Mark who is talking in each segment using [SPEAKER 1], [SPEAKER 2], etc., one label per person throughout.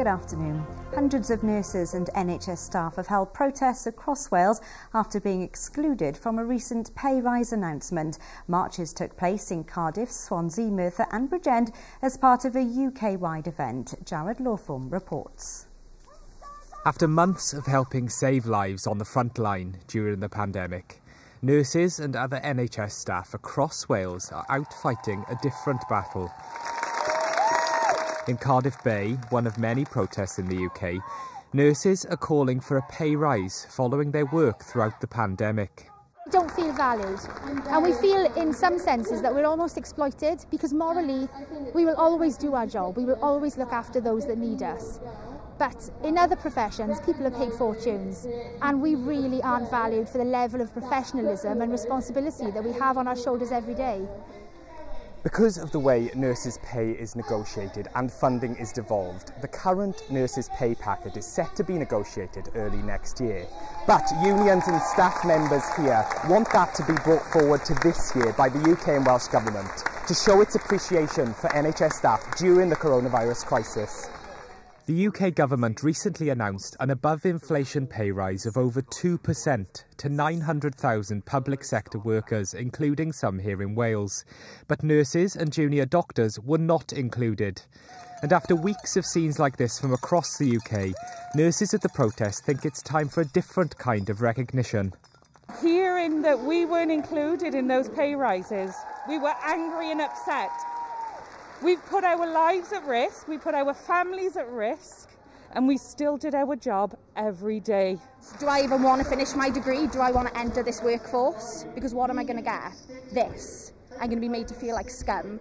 [SPEAKER 1] Good afternoon. Hundreds of nurses and NHS staff have held protests across Wales after being excluded from a recent pay rise announcement. Marches took place in Cardiff, Swansea, Merthyr and Bridgend as part of a UK-wide event. Jared Lawthorne reports.
[SPEAKER 2] After months of helping save lives on the front line during the pandemic, nurses and other NHS staff across Wales are out fighting a different battle. In Cardiff Bay, one of many protests in the UK, nurses are calling for a pay rise following their work throughout the pandemic.
[SPEAKER 3] We don't feel valued, and we feel in some senses that we're almost exploited, because morally we will always do our job, we will always look after those that need us. But in other professions, people are paid fortunes, and we really aren't valued for the level of professionalism and responsibility that we have on our shoulders every day.
[SPEAKER 4] Because of the way nurses' pay is negotiated and funding is devolved, the current nurses' pay packet is set to be negotiated early next year. But unions and staff members here want that to be brought forward to this year by the UK and Welsh Government to show its appreciation for NHS staff during the coronavirus crisis.
[SPEAKER 2] The UK government recently announced an above-inflation pay rise of over 2% to 900,000 public sector workers, including some here in Wales. But nurses and junior doctors were not included. And after weeks of scenes like this from across the UK, nurses at the protest think it's time for a different kind of recognition.
[SPEAKER 5] Hearing that we weren't included in those pay rises, we were angry and upset. We've put our lives at risk, we put our families at risk, and we still did our job every day.
[SPEAKER 6] Do I even want to finish my degree? Do I want to enter this workforce? Because what am I going to get? This. I'm going to be made to feel like scum.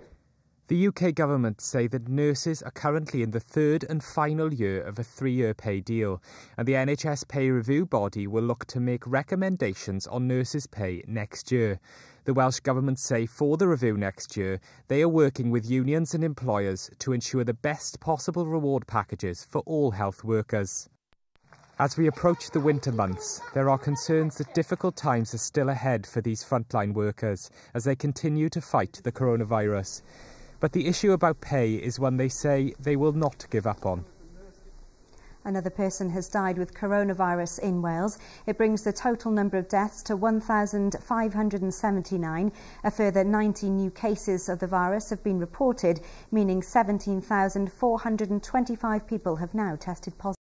[SPEAKER 2] The UK government say that nurses are currently in the third and final year of a 3-year pay deal, and the NHS pay review body will look to make recommendations on nurses' pay next year. The Welsh Government say for the review next year, they are working with unions and employers to ensure the best possible reward packages for all health workers. As we approach the winter months, there are concerns that difficult times are still ahead for these frontline workers as they continue to fight the coronavirus. But the issue about pay is one they say they will not give up on.
[SPEAKER 1] Another person has died with coronavirus in Wales. It brings the total number of deaths to 1,579. A further 19 new cases of the virus have been reported, meaning 17,425 people have now tested positive.